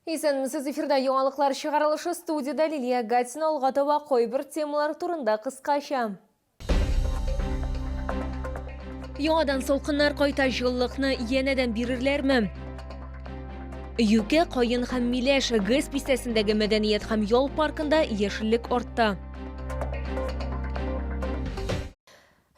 Сіз эфирда яңалыклар чыгарылышы студияда Лилия Гатина Алгатова койбір темалар турында кыскача. Яңадан солқыннар кайта жыллыкны янәдән бирерләрме? Юке Кайын һәм Миләш ГЭС бистәсендәге мәдәният һәм ял паркында яшеллек артта.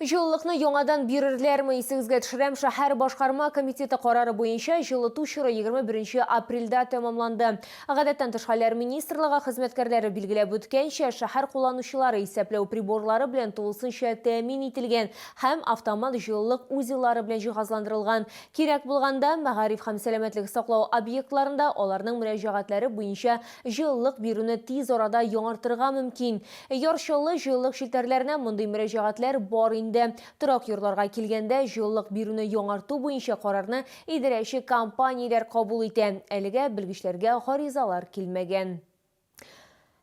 Жыллыкны яңадан бирерләрме? Исегезгә төшерәм, шәһәр башкарма комитеты карары буенча жылыту чоры 21 апрельдә тәмамланды. Гадәттән тыш хәлләр министрлыгы хезмәткәрләре билгеләп үткәнчә, шәһәр кулланучылары исәпләү приборлары белән тулысынча тәэмин ителгән һәм автомат жыллык узеллары белән җиһазландырылган. Кирәк булганда, мәгариф һәм сәламәтлек саклау объектларында аларның мөрәҗәгатьләре буенча жыллык бирүне тиз арада яңартырга мөмкин. Ярчылы жыллык челтәрләренә мондый мөрәҗәгатьләр бар инде. Торак юрларга килгәндә жыллык бирүне яңарту буенча карарны идарәче компанияләр кабул итә. Әлегә белгечләргә гаризалар килмәгән.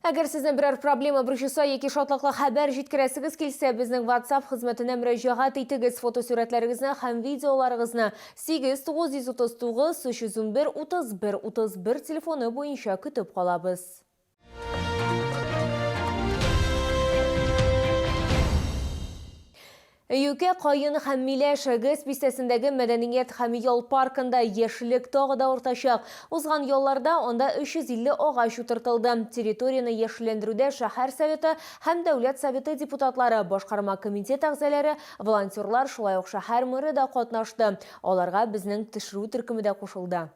Әгәр сезнең берәр проблема борчыса яки шатлыклы хәбәр җиткерәсегез килсә, безнең WhatsApp хезмәтенә мөрәҗәгать итегез. Фотосурәтләрегезне һәм видеоларыгызны 8939 301 31 31 телефоны буенча көтеп калабыз. Юке Кайын һәм Миләш ГЭС бистәсендәге мәдәният һәм ял паркында яшеллек тагы да артачак. Узган елларда анда 350 агач утыртылды. Территорияны яшелләндерүдә шәһәр советы һәм дәүләт советы депутатлары, башкарма комитет әгъзалары, волонтерлар, шулай ук шәһәр мэры да катнашты. Аларга безнең төшерү төркеме дә кушылды.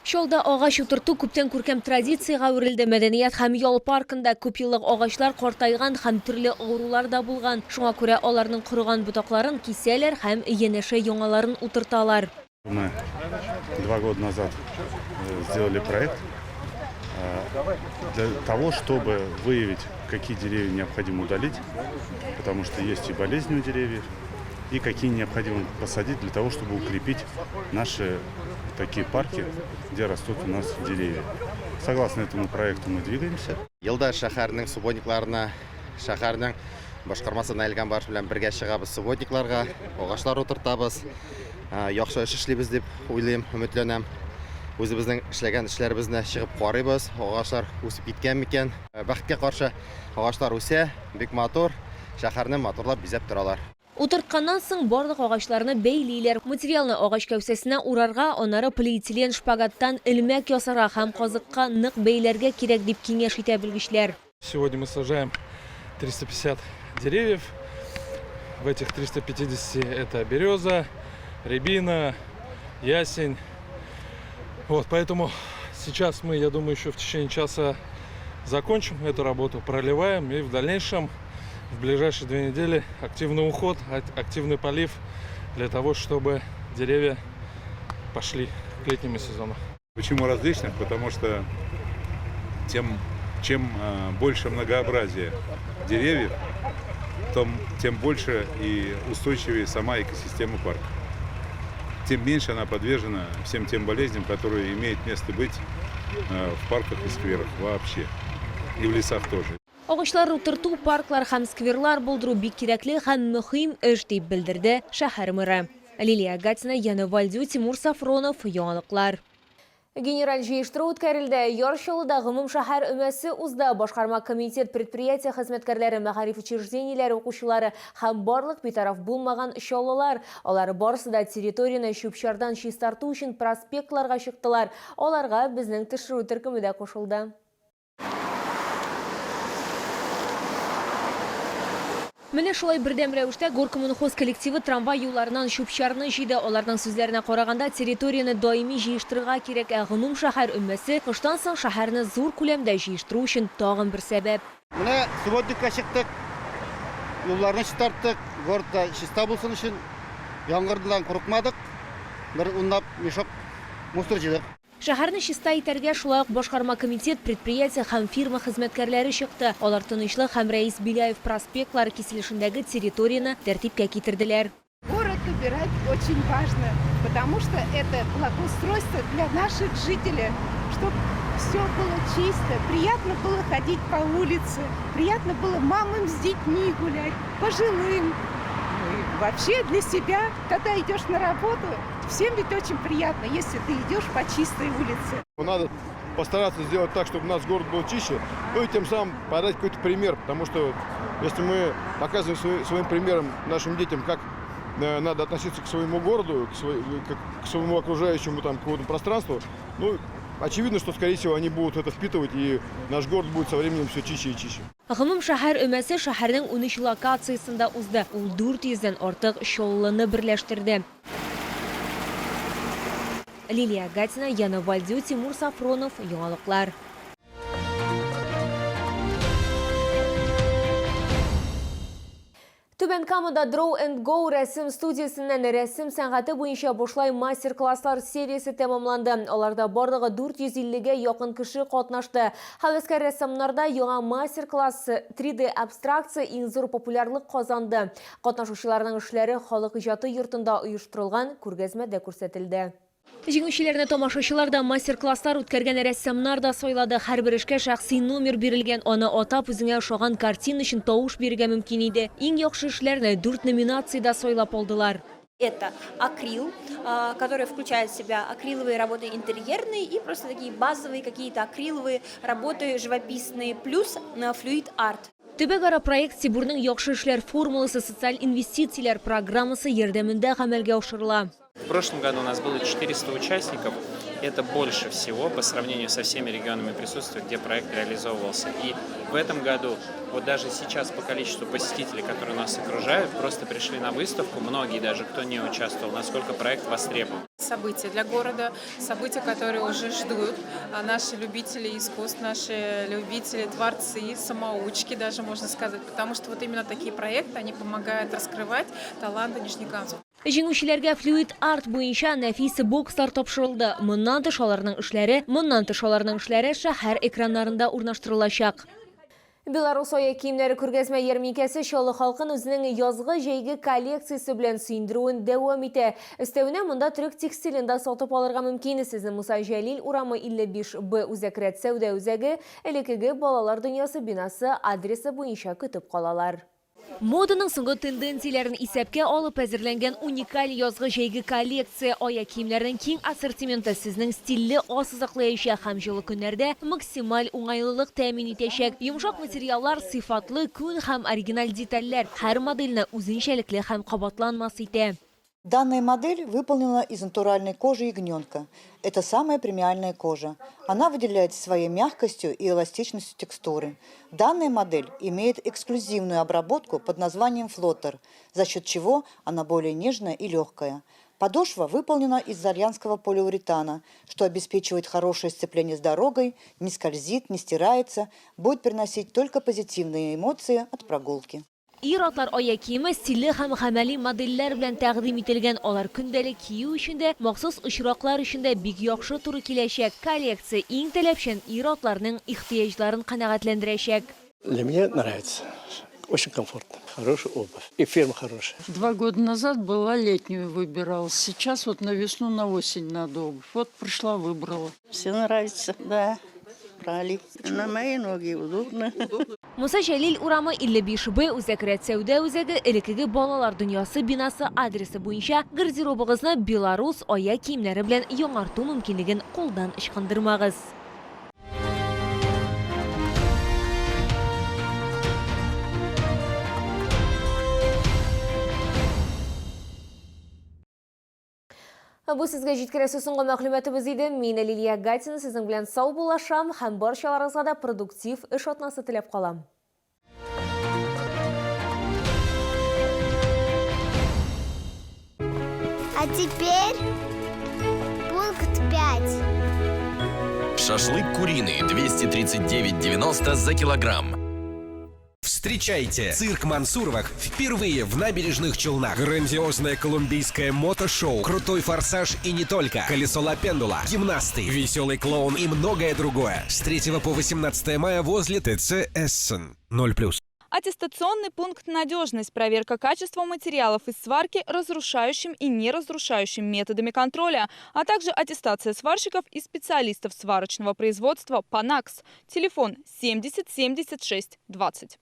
Шолда агач утырту күптән күркәм традицияга әверелде. Мәдәният һәм ял паркында күп еллык агачлар картайган һәм төрле авырулар да булган. Шуңа күрә аларның корыган ботакларын кисәләр һәм янәшә яңаларын утырталар. Мы 2 года назад сделали проект для того, чтобы выявить, какие деревья необходимо удалить, потому что есть и болезни у деревьев, и какие необходимо посадить для того, чтобы укрепить наши такие парки, где растут у нас деревья. Согласно этому проекту мы двигаемся. Елда шәһәрнең субботникларына, шәһәрнең башкармасына әлгән барыш белән бергә чыгабыз субботникларга, агачлар утыртабыз. Яхшы эш эшлибез дип уйлыйм, өметләнәм. Үзебезнең эшләгән эшләребезне чыгып карыйбыз. Агачлар үсеп киткән микән? Бәхеткә каршы агачлар үсә, бик матур, шәһәрне матурлап бизәп торалар. Утыртканнан соң барлык агачларны бәйлиләр. Материалны агач кәүсәсенә урарга, аннары полиэтилен шпагаттан элмәк ясарга һәм казыкка нык бәйләргә кирәк дип киңәш итә белгечләр. Сегодня мы сажаем 350 деревьев. В этих 350 это береза, рябина, ясень. Вот, поэтому сейчас мы, я думаю, еще в течение часа закончим эту работу, проливаем и в дальнейшем в ближайшие 2 недели активный уход, активный полив для того, чтобы деревья пошли к летнему сезону. Почему различных? Потому что чем больше многообразие деревьев, тем больше и устойчивее сама экосистема парка. Тем меньше она подвержена всем тем болезням, которые имеют место быть в парках и скверах вообще. И в лесах тоже. Агачлар утырту, парклар һәм скверлар булдыру бик кирәкле һәм мөһим эш дип белдерде шәһәр мэры. Лилия Гатина, Яна Вальдю, Тимур Сафронов, яңалыклар. Генераль җыештыру үткәрелде. Ярчылыда гомум шәһәр өмәсе узда. Башкарма комитет, предприятие хезмәткәрләре, мәгариф учреждениеләре, укучылары һәм барлык битараф булмаган чаллылар. Алар барысы да территорияны чүп-чардан чистарту өчен проспектларга чыктылар. Аларга безнең төшерү төркеме дә кушылды. Менә шулай бердәм рәвештә Горкоммунхоз коллективы трамвай юлларынан чүп-чарны җыйды. Аларның сүзләренә караганда, территорияны даими җыештырырга кирәк, гомум шәһәр өммәсе кыштан соң шәһәрне зур күләмдә җыештыру өчен тагын бер сәбәп. Менә субботникка чыктык, юлларны чистарттык, городта чиста булсын өчен яңгырдан курыкмадык. Бер унлап мешок мусор җыйдык. Шәһәрне чиста итәргә шулай ук башкарма комитет, предприятие һәм фирма хезмәткәрләре чыкты. Алар тынычлык һәм Рәис Биляев проспектлары киселешендәге территорияны тәртипкә китерделәр. Город убирать очень важно, потому что это благоустройство для наших жителей, чтобы все было чисто, приятно было ходить по улице, приятно было мамам с детьми гулять, пожилым. И вообще для себя, когда идешь на работу, всем ведь очень приятно, если ты идешь по чистой улице. Надо постараться сделать так, чтобы наш город был чище, ну и тем самым подать какой-то пример, потому что если мы показываем своим примером нашим детям, как надо относиться к своему городу, к своему окружающему там какому-то пространству, ну, очевидно, что, скорее всего, они будут это впитывать, и наш город будет со временем все чище и чище. Гымым шәһәр өмәсе шәһәрнең 13 локациясында узды. Ул 400-дән артык чаллыны берләштерде. Лилия Гатина, Яна Вальдю, Тимур Сафронов, Яңалыклар. Түбән Камада Draw and Go рәсем студиясеннән рәсем сәнгате буенча бушлай мастер-класслар сериясе тәмамланды. Аларда барлыгы 450-гә якын кеше катнашты. Хәвескәр рәссамнарда яңа мастер-класс 3D абстракция иң зур популярлык казанды. Катнашучыларның эшләре халык иҗаты йортында оештырылган күргәзмәдә күрсәтелде. Җиңүчеләрне тамашачылар да мастер-класслар үткәргән рәссамнар да сайлады. Һәрбер эшкә шәхси номер бирелгән, аны атап үзеңә ошаган картина өчен тавыш бирергә мөмкин иде. Иң яхшы эшләрне 4 номинациядә сайлап алдылар. Это акрил, который включает в себя акриловые работы интерьерные и просто такие базовые какие-то акриловые работы живописные, плюс флюид-арт. Төбәк-ара проект Сибурның яхшы эшләр формуласы социаль инвестицияләр программасы ярдәмендә гамәлгә ашырыла. В прошлом году у нас было 400 участников. Это больше всего по сравнению со всеми регионами присутствия, где проект реализовывался. И в этом году, вот даже сейчас по количеству посетителей, которые нас окружают, просто пришли на выставку, многие даже, кто не участвовал, насколько проект востребован. События для города, события, которые уже ждут наши любители искусств, наши любители, творцы, самоучки даже, можно сказать. Потому что вот именно такие проекты, они помогают раскрывать таланты нижнекамцев. Җиңүчеләргә флюид арт буенча нәфис бокслар тапшырылды. Моннан тыш аларның эшләре шәһәр экраннарында урнаштырылачак. Белорус ая киемнәре күргәзмә ярминкәсе Чаллы халкын үзенең язгы җәйге коллекциясе белән сөендерүен дәвам итә. Өстәвенә монда төрек текстилен дә сатып алырга мөмкин. Сезнең Муса Җәлил урамы 55Б үзәкрәт сәүдә үзәге элекеге балалар дөньясы бинасы адресы буенча көтеп калалар. Моданың соңгы тенденцияләрен исәпкә алып әзерләнгән уникаль язгы җәйге коллекция ая киемнәрнең киң ассортименты сезнең стильле ассызыклаячак һәм җылы көннәрдә максималь уңайлылык тәэмин итәчәк. Йомшак материаллар, сыйфатлы, күн һәм оригиналь детальләр һәр модельне үзенчәлекле һәм кабатланмас итә. Данная модель выполнена из натуральной кожи ягненка. Это самая премиальная кожа. Она выделяется своей мягкостью и эластичностью текстуры. Данная модель имеет эксклюзивную обработку под названием флоттер, за счет чего она более нежная и легкая. Подошва выполнена из итальянского полиуретана, что обеспечивает хорошее сцепление с дорогой, не скользит, не стирается, будет приносить только позитивные эмоции от прогулки. Ир-атлар ая киеме стильле һәм гамәли модельләр белән тәкъдим ителгән. Алар көндәлек кию өчен дә, махсус очраклар өчен дә бик яхшы туры киләчәк. Коллекция иң таләпчән ир-атларның ихтыяҗларын канәгатьләндерәчәк. Для меня нравится. Очень комфортно. Хорошая обувь. И фирма хорошая. 2 года назад была летнюю выбирала. Сейчас вот на весну, на осень надо обувь. Вот пришла, выбрала. Все нравится, да. Брали. На мои ноги удобно. Муса Җәлил урамы 55Б үзәкрәт сәүдә үзәге элекеге балалар дөньясы бинасы адресы буенча гардеробыгызны Белорус ая киемнәре белән яңарту мөмкинлеген кулдан ычкындырмагыз. Бу сезгә җиткерәсе соңгы мәгълүматыбыз иде. Мин Лилия Гатина сезнең белән сау булашам һәм барчаларыгызга да продуктив эш атнасы теләп калам. А теперь пункт 5. Шашлык куриный 239,90 за килограмм. Встречайте! Цирк Мансуровых впервые в Набережных Челнах. Грандиозное колумбийское мотошоу, крутой форсаж и не только. Колесо Ла-Пендула, гимнасты, веселый клоун и многое другое. С 3 по 18 мая возле ТЦ Эссен. 0+. Аттестационный пункт «Надежность» – проверка качества материалов из сварки разрушающим и неразрушающим методами контроля, а также аттестация сварщиков и специалистов сварочного производства «Панакс». Телефон 70 76 20.